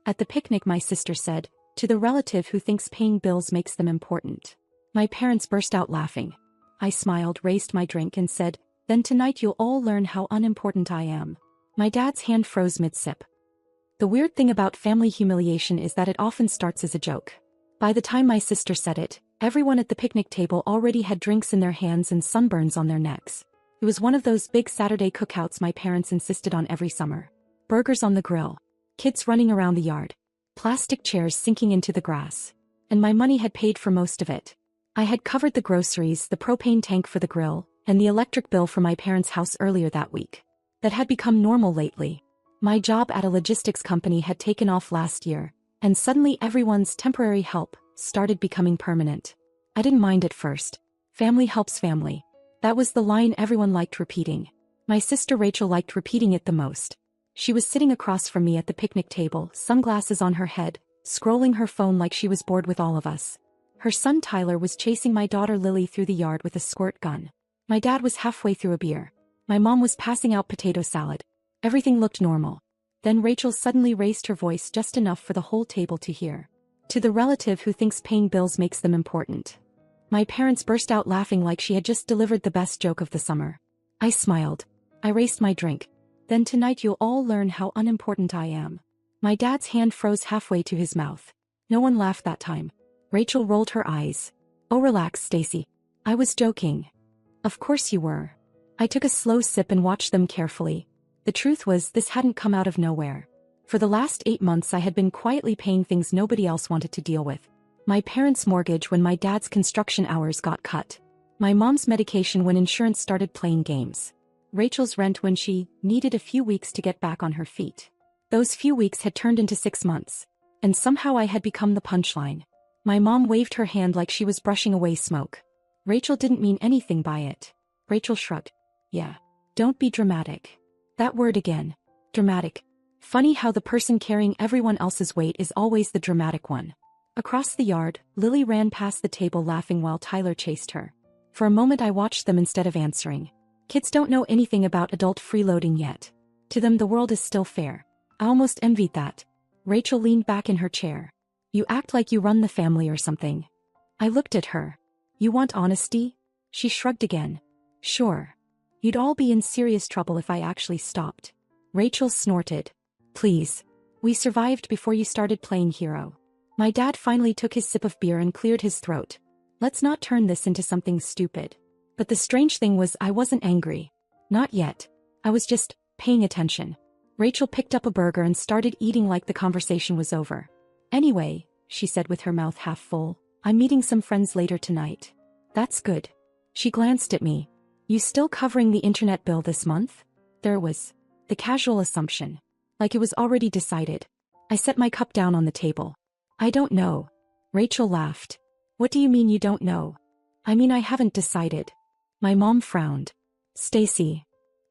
At the picnic, my sister said, to the relative who thinks paying bills makes them important. My parents burst out laughing. I smiled, raised my drink and said, then tonight you'll all learn how unimportant I am. My dad's hand froze mid-sip. The weird thing about family humiliation is that it often starts as a joke. By the time my sister said it, everyone at the picnic table already had drinks in their hands and sunburns on their necks. It was one of those big Saturday cookouts my parents insisted on every summer. Burgers on the grill. Kids running around the yard. Plastic chairs sinking into the grass. And my money had paid for most of it. I had covered the groceries, the propane tank for the grill, and the electric bill for my parents' house earlier that week. That had become normal lately. My job at a logistics company had taken off last year, and suddenly everyone's temporary help started becoming permanent. I didn't mind at first. Family helps family. That was the line everyone liked repeating. My sister Rachel liked repeating it the most. She was sitting across from me at the picnic table, sunglasses on her head, scrolling her phone like she was bored with all of us. Her son Tyler was chasing my daughter Lily through the yard with a squirt gun. My dad was halfway through a beer. My mom was passing out potato salad. Everything looked normal. Then Rachel suddenly raised her voice just enough for the whole table to hear. To the relative who thinks paying bills makes them important. My parents burst out laughing like she had just delivered the best joke of the summer. I smiled. I raised my drink. Then tonight you'll all learn how unimportant I am. My dad's hand froze halfway to his mouth. No one laughed that time. Rachel rolled her eyes. Oh, relax, Stacy. I was joking. Of course you were. I took a slow sip and watched them carefully. The truth was, this hadn't come out of nowhere. For the last 8 months I had been quietly paying things nobody else wanted to deal with. My parents' mortgage when my dad's construction hours got cut. My mom's medication when insurance started playing games. Rachel's rent when she needed a few weeks to get back on her feet. Those few weeks had turned into 6 months. And somehow I had become the punchline. My mom waved her hand like she was brushing away smoke. Rachel didn't mean anything by it. Rachel shrugged. Yeah. Don't be dramatic. That word again. Dramatic. Funny how the person carrying everyone else's weight is always the dramatic one. Across the yard, Lily ran past the table laughing while Tyler chased her. For a moment I watched them instead of answering. Kids don't know anything about adult freeloading yet. To them the world is still fair. I almost envied that. Rachel leaned back in her chair. You act like you run the family or something. I looked at her. You want honesty? She shrugged again. Sure. You'd all be in serious trouble if I actually stopped. Rachel snorted. Please. We survived before you started playing hero. My dad finally took his sip of beer and cleared his throat. Let's not turn this into something stupid. But the strange thing was I wasn't angry. Not yet. I was just paying attention. Rachel picked up a burger and started eating like the conversation was over. Anyway, she said with her mouth half full, I'm meeting some friends later tonight. That's good. She glanced at me. You still covering the internet bill this month? There was the casual assumption. Like it was already decided. I set my cup down on the table. I don't know. Rachel laughed. What do you mean you don't know? I mean I haven't decided. My mom frowned. Stacy.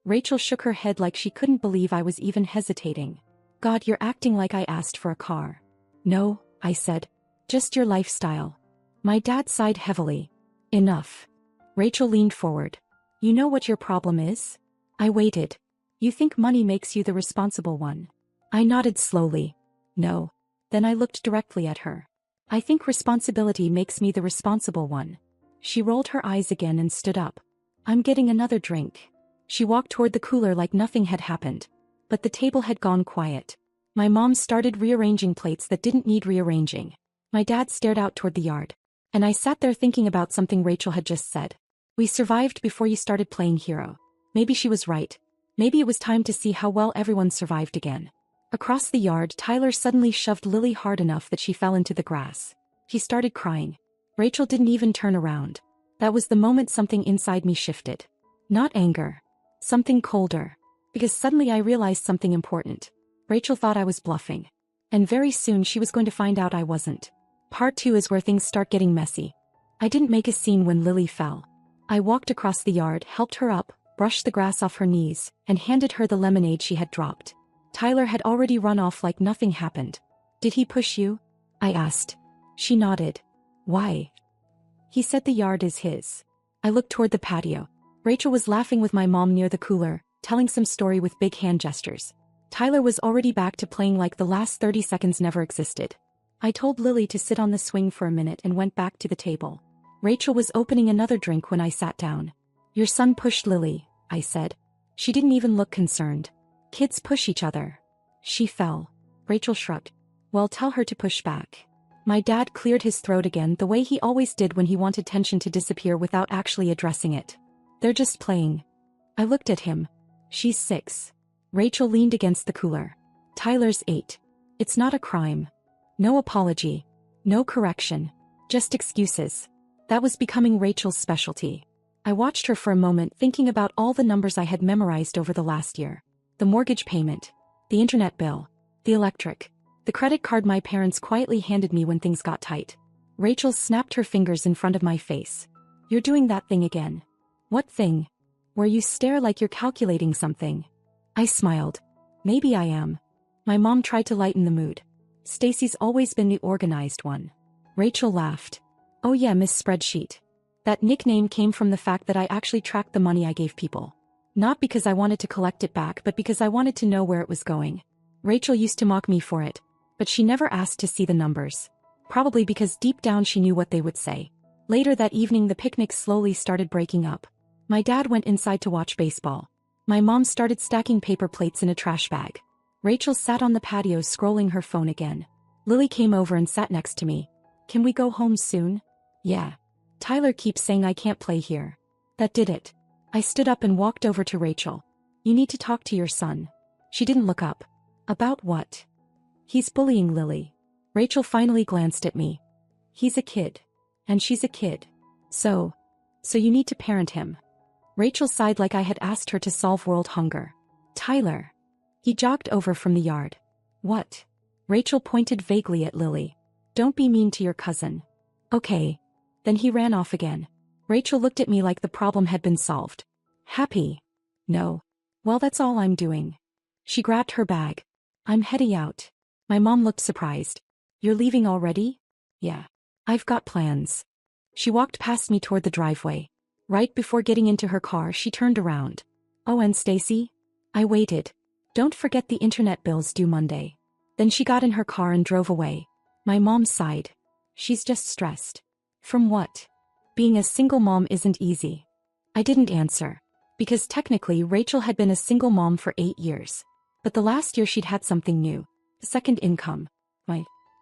Rachel shook her head like she couldn't believe I was even hesitating. God, you're acting like I asked for a car. No, I said. Just your lifestyle. My dad sighed heavily. Enough. Rachel leaned forward. You know what your problem is? I waited. You think money makes you the responsible one. I nodded slowly. No. Then I looked directly at her. I think responsibility makes me the responsible one. She rolled her eyes again and stood up. I'm getting another drink. She walked toward the cooler like nothing had happened. But the table had gone quiet. My mom started rearranging plates that didn't need rearranging. My dad stared out toward the yard. And I sat there thinking about something Rachel had just said. We survived before you started playing hero. Maybe she was right. Maybe it was time to see how well everyone survived again. Across the yard, Tyler suddenly shoved Lily hard enough that she fell into the grass. He started crying. Rachel didn't even turn around. That was the moment something inside me shifted. Not anger. Something colder. Because suddenly I realized something important. Rachel thought I was bluffing. And very soon she was going to find out I wasn't. Part 2 is where things start getting messy. I didn't make a scene when Lily fell. I walked across the yard, helped her up, brushed the grass off her knees, and handed her the lemonade she had dropped. Tyler had already run off like nothing happened. Did he push you? I asked. She nodded. Why? He said the yard is his. I looked toward the patio. Rachel was laughing with my mom near the cooler, telling some story with big hand gestures. Tyler was already back to playing like the last 30 seconds never existed. I told Lily to sit on the swing for a minute and went back to the table. Rachel was opening another drink when I sat down. Your son pushed Lily, I said. She didn't even look concerned. Kids push each other. She fell. Rachel shrugged. Well, tell her to push back. My dad cleared his throat again the way he always did when he wanted tension to disappear without actually addressing it. They're just playing. I looked at him. She's 6. Rachel leaned against the cooler. Tyler's 8. It's not a crime. No apology. No correction. Just excuses. That was becoming Rachel's specialty. I watched her for a moment thinking about all the numbers I had memorized over the last year. The mortgage payment. The internet bill. The electric. The credit card my parents quietly handed me when things got tight. Rachel snapped her fingers in front of my face. You're doing that thing again. What thing? Where you stare like you're calculating something. I smiled. Maybe I am. My mom tried to lighten the mood. Stacy's always been the organized one. Rachel laughed. Oh yeah, Miss Spreadsheet. That nickname came from the fact that I actually tracked the money I gave people. Not because I wanted to collect it back, but because I wanted to know where it was going. Rachel used to mock me for it, but she never asked to see the numbers. Probably because deep down she knew what they would say. Later that evening the picnic slowly started breaking up. My dad went inside to watch baseball. My mom started stacking paper plates in a trash bag. Rachel sat on the patio scrolling her phone again. Lily came over and sat next to me. Can we go home soon? Yeah. Tyler keeps saying I can't play here. That did it. I stood up and walked over to Rachel. You need to talk to your son. She didn't look up. About what? He's bullying Lily. Rachel finally glanced at me. He's a kid. And she's a kid. So you need to parent him. Rachel sighed like I had asked her to solve world hunger. Tyler. He jogged over from the yard. What? Rachel pointed vaguely at Lily. Don't be mean to your cousin. Okay. Then he ran off again. Rachel looked at me like the problem had been solved. Happy? No. Well, that's all I'm doing. She grabbed her bag. I'm heading out. My mom looked surprised. You're leaving already? Yeah. I've got plans. She walked past me toward the driveway. Right before getting into her car, she turned around. Oh, and Stacy? I waited. Don't forget the internet bill's due Monday. Then she got in her car and drove away. My mom sighed. She's just stressed. From what? Being a single mom isn't easy. I didn't answer. Because technically Rachel had been a single mom for 8 years. But the last year she'd had something new. A second income.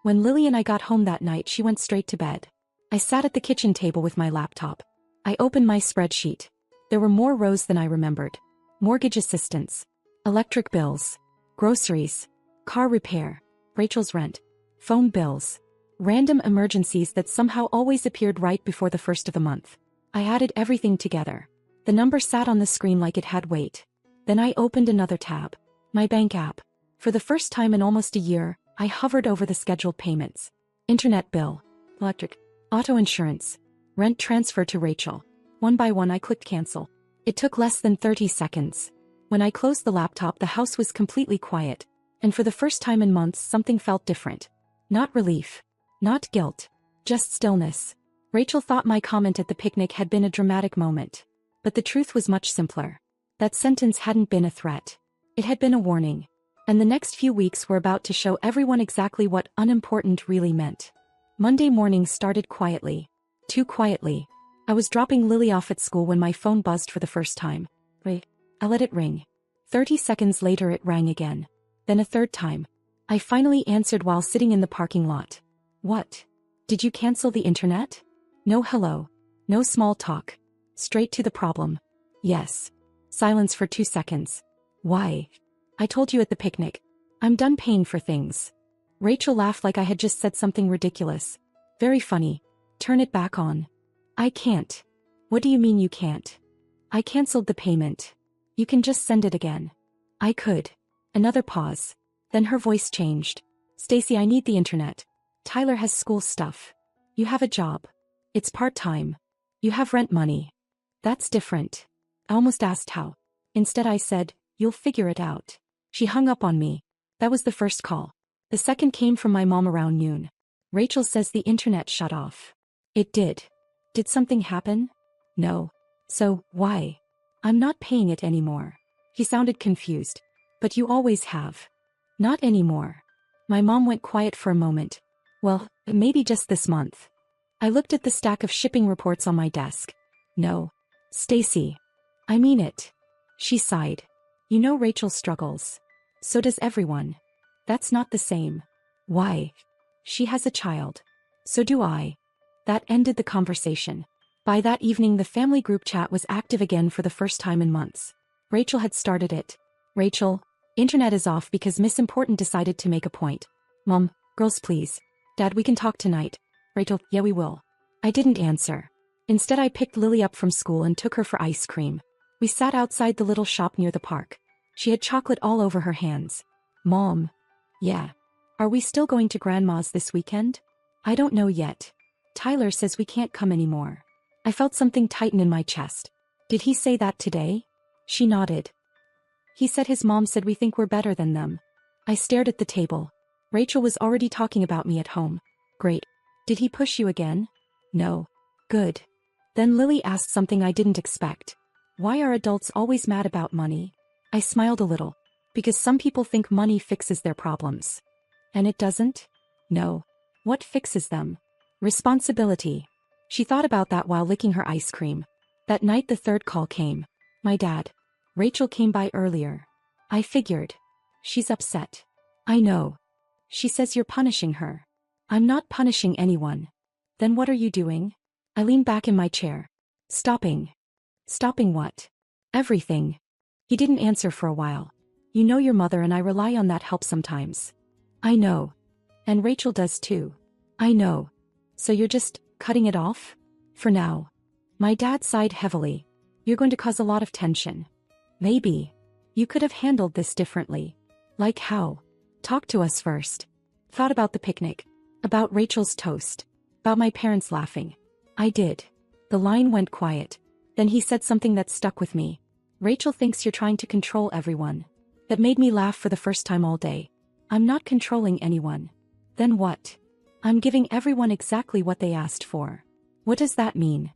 When Lily and I got home that night, she went straight to bed. I sat at the kitchen table with my laptop. I opened my spreadsheet. There were more rows than I remembered. Mortgage assistance. Electric bills. Groceries. Car repair. Rachel's rent. Phone bills. Random emergencies that somehow always appeared right before the first of the month. I added everything together. The number sat on the screen like it had weight. Then I opened another tab. My bank app. For the first time in almost a year, I hovered over the scheduled payments. Internet bill. Electric. Auto insurance. Rent transfer to Rachel. One by one I clicked cancel. It took less than 30 seconds. When I closed the laptop, the house was completely quiet. And for the first time in months, something felt different. Not relief. Not guilt. Just stillness. Rachel thought my comment at the picnic had been a dramatic moment. But the truth was much simpler. That sentence hadn't been a threat. It had been a warning. And the next few weeks were about to show everyone exactly what unimportant really meant. Monday morning started quietly. Too quietly. I was dropping Lily off at school when my phone buzzed for the first time. I let it ring. 30 seconds later it rang again. Then a third time. I finally answered while sitting in the parking lot. What? Did you cancel the internet? No hello. No small talk. Straight to the problem. Yes. Silence for 2 seconds. Why? I told you at the picnic. I'm done paying for things. Rachel laughed like I had just said something ridiculous. Very funny. Turn it back on. I can't. What do you mean you can't? I canceled the payment. You can just send it again. I could. Another pause. Then her voice changed. Stacy, I need the internet. Tyler has school stuff. You have a job. It's part-time. You have rent money. That's different. I almost asked how. Instead I said, you'll figure it out. She hung up on me. That was the first call. The second came from my mom around noon. Rachel says the internet shut off. It did. Did something happen? No. So, why? I'm not paying it anymore. He sounded confused. But you always have. Not anymore. My mom went quiet for a moment. Well, maybe just this month. I looked at the stack of shipping reports on my desk. No. Stacy. I mean it. She sighed. You know Rachel struggles. So does everyone. That's not the same. Why? She has a child. So do I. That ended the conversation. By that evening the family group chat was active again for the first time in months. Rachel had started it. Rachel, internet is off because Miss Important decided to make a point. Mom, girls please. Dad, we can talk tonight. Rachel, yeah we will. I didn't answer. Instead I picked Lily up from school and took her for ice cream. We sat outside the little shop near the park. She had chocolate all over her hands. Mom. Yeah. Are we still going to Grandma's this weekend? I don't know yet. Tyler says we can't come anymore. I felt something tighten in my chest. Did he say that today? She nodded. He said his mom said we think we're better than them. I stared at the table. Rachel was already talking about me at home. Great. Did he push you again? No. Good. Then Lily asked something I didn't expect. Why are adults always mad about money? I smiled a little. Because some people think money fixes their problems. And it doesn't? No. What fixes them? Responsibility. She thought about that while licking her ice cream. That night the third call came. My dad. Rachel came by earlier. I figured. She's upset. I know. She says you're punishing her. I'm not punishing anyone. Then what are you doing? I leaned back in my chair. Stopping. Stopping what? Everything. He didn't answer for a while. You know your mother and I rely on that help sometimes. I know. And Rachel does too. I know. So you're just cutting it off? For now. My dad sighed heavily. You're going to cause a lot of tension. Maybe. You could have handled this differently. Like how? Talk to us first. Thought about the picnic. About Rachel's toast. About my parents laughing. I did. The line went quiet. Then he said something that stuck with me. Rachel thinks you're trying to control everyone. That made me laugh for the first time all day. I'm not controlling anyone. Then what? I'm giving everyone exactly what they asked for. What does that mean?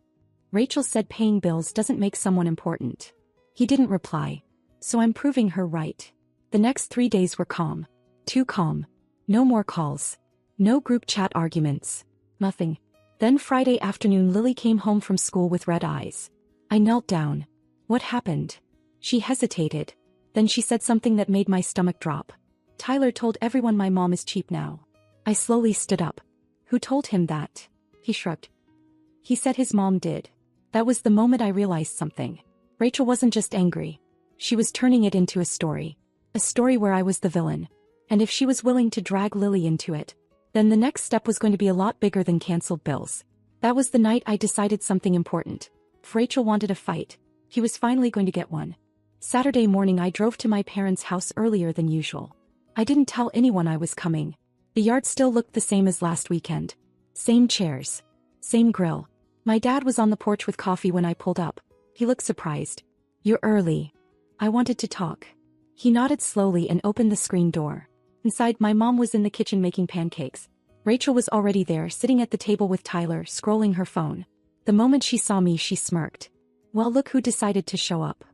Rachel said paying bills doesn't make someone important. He didn't reply. So I'm proving her right. The next 3 days were calm. Too calm. No more calls. No group chat arguments. Nothing. Then Friday afternoon Lily came home from school with red eyes. I knelt down. What happened? She hesitated. Then she said something that made my stomach drop. Tyler told everyone my mom is cheap now. I slowly stood up. Who told him that? He shrugged. He said his mom did. That was the moment I realized something. Rachel wasn't just angry. She was turning it into a story. A story where I was the villain. And if she was willing to drag Lily into it, then the next step was going to be a lot bigger than canceled bills. That was the night I decided something important. If Rachel wanted a fight, he was finally going to get one. Saturday morning I drove to my parents' house earlier than usual. I didn't tell anyone I was coming. The yard still looked the same as last weekend. Same chairs. Same grill. My dad was on the porch with coffee when I pulled up. He looked surprised. You're early. I wanted to talk. He nodded slowly and opened the screen door. Inside, my mom was in the kitchen making pancakes. Rachel was already there, sitting at the table with Tyler, scrolling her phone. The moment she saw me, she smirked. Well, look who decided to show up.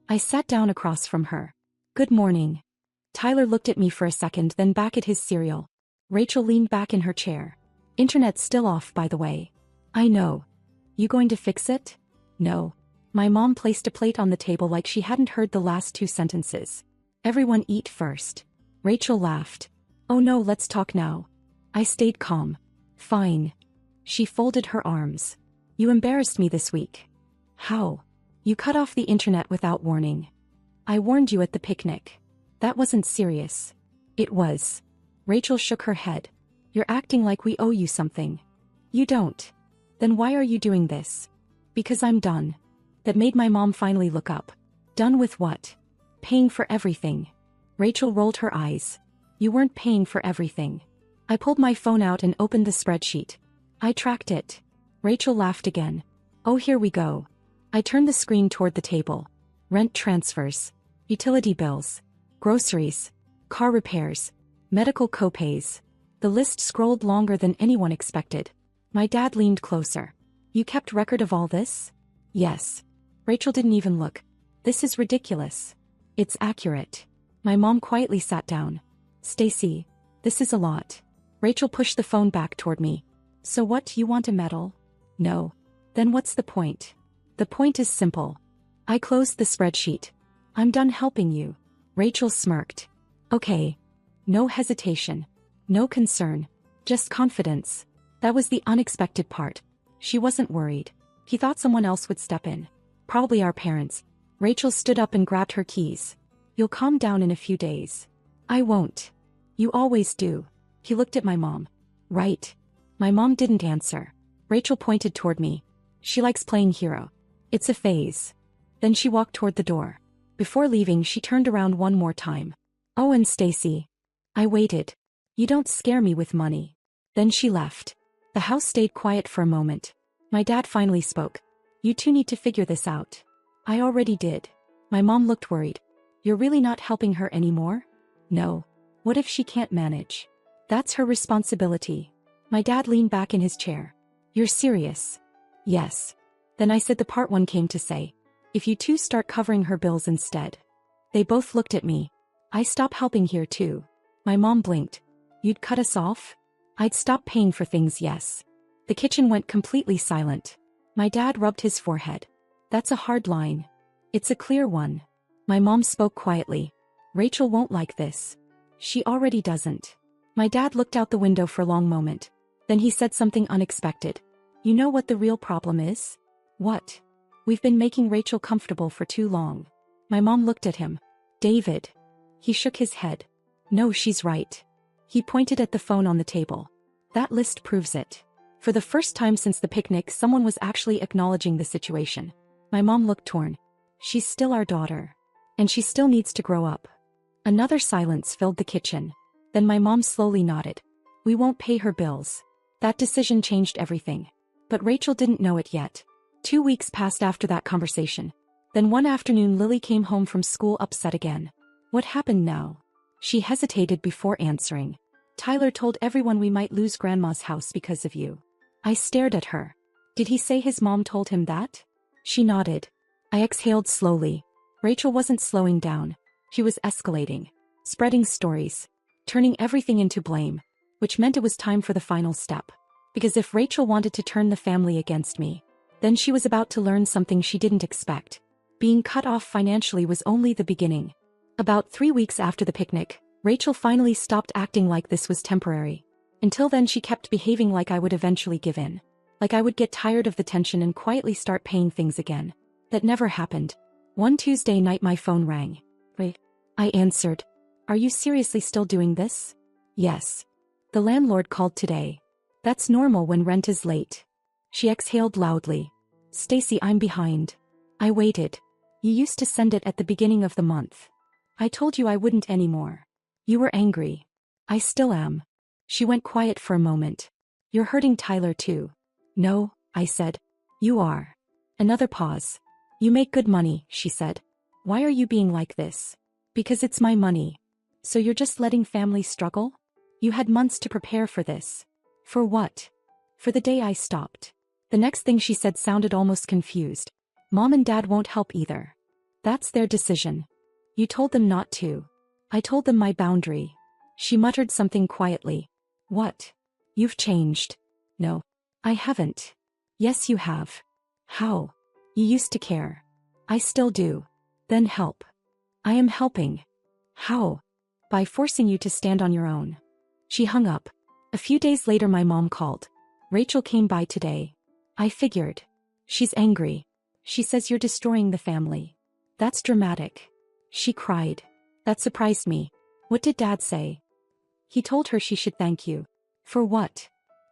I sat down across from her. Good morning. Tyler looked at me for a second, then back at his cereal. Rachel leaned back in her chair. Internet's still off, by the way. I know. You going to fix it? No. My mom placed a plate on the table like she hadn't heard the last 2 sentences. Everyone eat first. Rachel laughed. Oh no, let's talk now. I stayed calm. Fine. She folded her arms. You embarrassed me this week. How? You cut off the internet without warning. I warned you at the picnic. That wasn't serious. It was. Rachel shook her head. You're acting like we owe you something. You don't. Then why are you doing this? Because I'm done. That made my mom finally look up. Done with what? Paying for everything. Rachel rolled her eyes. You weren't paying for everything. I pulled my phone out and opened the spreadsheet. I tracked it. Rachel laughed again. Oh, here we go. I turned the screen toward the table. Rent transfers. Utility bills. Groceries. Car repairs. Medical copays. The list scrolled longer than anyone expected. My dad leaned closer. You kept record of all this? Yes. Rachel didn't even look. This is ridiculous. It's accurate. My mom quietly sat down. Stacy, this is a lot. Rachel pushed the phone back toward me. So what, you want a medal? No. Then what's the point? The point is simple. I closed the spreadsheet. I'm done helping you. Rachel smirked. Okay. No hesitation. No concern. Just confidence. That was the unexpected part. She wasn't worried. He thought someone else would step in. Probably our parents. Rachel stood up and grabbed her keys. You'll calm down in a few days. I won't. You always do. He looked at my mom. Right. My mom didn't answer. Rachel pointed toward me. She likes playing hero. It's a phase. Then she walked toward the door. Before leaving, she turned around one more time. Oh, and Stacy. I waited. You don't scare me with money. Then she left. The house stayed quiet for a moment. My dad finally spoke. You two need to figure this out. I already did. My mom looked worried. You're really not helping her anymore? No. What if she can't manage? That's her responsibility. My dad leaned back in his chair. You're serious? Yes. Then I said the part one came to say. If you two start covering her bills instead. They both looked at me. I stop helping here too. My mom blinked. You'd cut us off? I'd stop paying for things, yes. The kitchen went completely silent. My dad rubbed his forehead. That's a hard line. It's a clear one. My mom spoke quietly. Rachel won't like this. She already doesn't. My dad looked out the window for a long moment. Then he said something unexpected. You know what the real problem is? What? We've been making Rachel comfortable for too long. My mom looked at him. David. He shook his head. No, she's right. He pointed at the phone on the table. That list proves it. For the first time since the picnic, someone was actually acknowledging the situation. My mom looked torn. She's still our daughter. And she still needs to grow up. Another silence filled the kitchen. Then my mom slowly nodded. We won't pay her bills. That decision changed everything. But Rachel didn't know it yet. 2 weeks passed after that conversation. Then one afternoon Lily came home from school upset again. What happened now? She hesitated before answering. Tyler told everyone we might lose Grandma's house because of you. I stared at her. Did he say his mom told him that? She nodded. I exhaled slowly. Rachel wasn't slowing down. She was escalating. Spreading stories. Turning everything into blame. Which meant it was time for the final step. Because if Rachel wanted to turn the family against me, then she was about to learn something she didn't expect. Being cut off financially was only the beginning. About 3 weeks after the picnic, Rachel finally stopped acting like this was temporary. Until then she kept behaving like I would eventually give in. Like I would get tired of the tension and quietly start paying things again. That never happened. One Tuesday night my phone rang. Wait. I answered. Are you seriously still doing this? Yes. The landlord called today. That's normal when rent is late. She exhaled loudly. Stacy, I'm behind. I waited. You used to send it at the beginning of the month. I told you I wouldn't anymore. You were angry. I still am. She went quiet for a moment. You're hurting Tyler too. No, I said. You are. Another pause. You make good money, she said. Why are you being like this? Because it's my money. So you're just letting family struggle? You had months to prepare for this. For what? For the day I stopped. The next thing she said sounded almost confused. Mom and Dad won't help either. That's their decision. You told them not to. I told them my boundary. She muttered something quietly. What? You've changed. No. I haven't. Yes, you have. How? You used to care. I still do. Then help. I am helping. How? By forcing you to stand on your own. She hung up. A few days later my mom called. Rachel came by today. I figured. She's angry. She says you're destroying the family. That's dramatic. She cried. That surprised me. What did Dad say? He told her she should thank you. For what?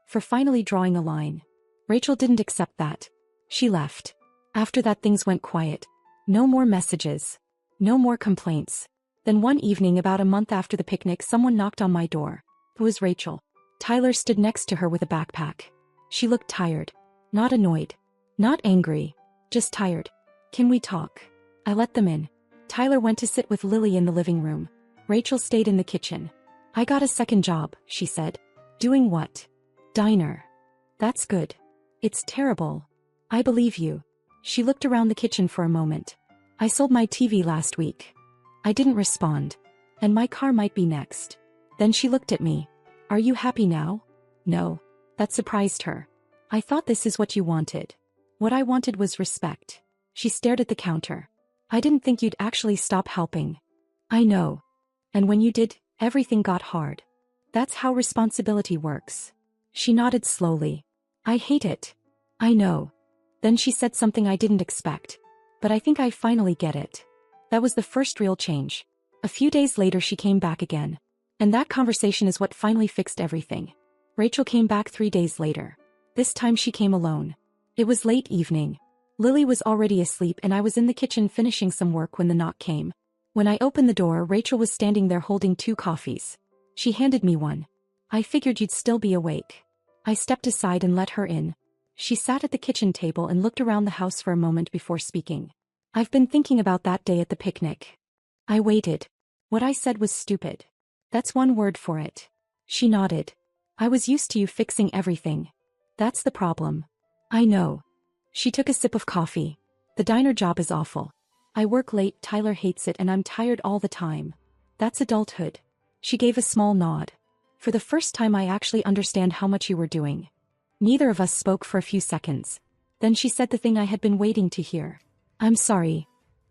For finally drawing a line. Rachel didn't accept that. She left. After that things went quiet. No more messages. No more complaints. Then one evening about a month after the picnic someone knocked on my door. It was Rachel. Tyler stood next to her with a backpack. She looked tired. Not annoyed. Not angry. Just tired. Can we talk? I let them in. Tyler went to sit with Lily in the living room. Rachel stayed in the kitchen. I got a second job, she said. Doing what? Diner. That's good. It's terrible. I believe you. She looked around the kitchen for a moment. I sold my TV last week. I didn't respond. And my car might be next. Then she looked at me. Are you happy now? No. That surprised her. I thought this is what you wanted. What I wanted was respect. She stared at the counter. I didn't think you'd actually stop helping. I know. And when you did, everything got hard. That's how responsibility works. She nodded slowly. I hate it. I know. Then she said something I didn't expect. But I think I finally get it. That was the first real change. A few days later she came back again. And that conversation is what finally fixed everything. Rachel came back 3 days later. This time she came alone. It was late evening. Lily was already asleep and I was in the kitchen finishing some work when the knock came. When I opened the door, Rachel was standing there holding 2 coffees. She handed me one. I figured you'd still be awake. I stepped aside and let her in. She sat at the kitchen table and looked around the house for a moment before speaking. I've been thinking about that day at the picnic. I waited. What I said was stupid. That's one word for it. She nodded. I was used to you fixing everything. That's the problem. I know. She took a sip of coffee. The diner job is awful. I work late, Tyler hates it, and I'm tired all the time. That's adulthood. She gave a small nod. For the first time I actually understand how much you were doing. Neither of us spoke for a few seconds. Then she said the thing I had been waiting to hear. I'm sorry.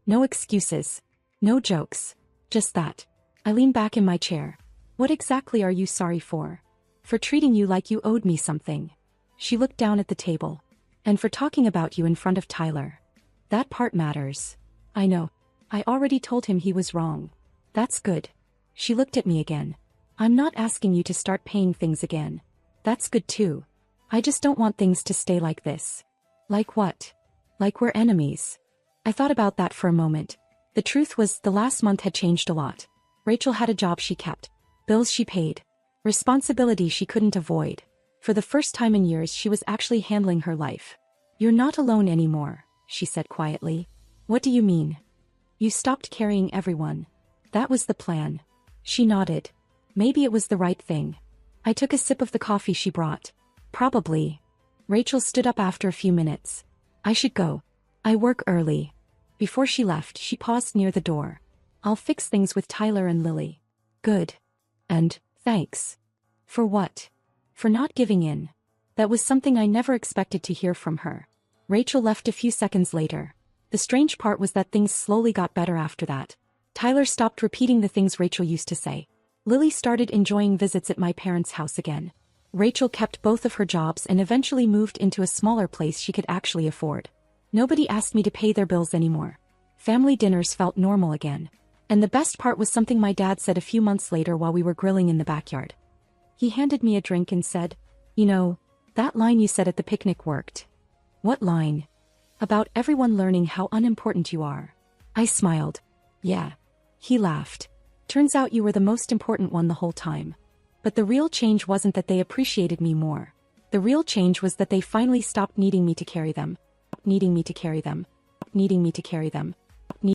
No excuses. No jokes. Just that. I leaned back in my chair. What exactly are you sorry for? For treating you like you owed me something. She looked down at the table. And for talking about you in front of Tyler. That part matters. I know. I already told him he was wrong. That's good. She looked at me again. I'm not asking you to start paying things again. That's good too. I just don't want things to stay like this. Like what? Like we're enemies. I thought about that for a moment. The truth was, the last month had changed a lot. Rachel had a job she kept. Bills she paid. Responsibility she couldn't avoid. For the first time in years she was actually handling her life. You're not alone anymore, she said quietly. What do you mean? You stopped carrying everyone. That was the plan. She nodded. Maybe it was the right thing. I took a sip of the coffee she brought. Probably. Rachel stood up after a few minutes. I should go. I work early. Before she left, she paused near the door. I'll fix things with Tyler and Lily. Good. And, thanks. For what? For not giving in. That was something I never expected to hear from her. Rachel left a few seconds later. The strange part was that things slowly got better after that. Tyler stopped repeating the things Rachel used to say. Lily started enjoying visits at my parents' house again. Rachel kept both of her jobs and eventually moved into a smaller place she could actually afford. Nobody asked me to pay their bills anymore. Family dinners felt normal again. And the best part was something my dad said a few months later while we were grilling in the backyard. He handed me a drink and said, "You know, that line you said at the picnic worked." What line? About everyone learning how unimportant you are. I smiled. Yeah. He laughed. Turns out you were the most important one the whole time. But the real change wasn't that they appreciated me more. The real change was that they finally stopped needing me to carry them. Needing me to carry them. Needing me to carry them.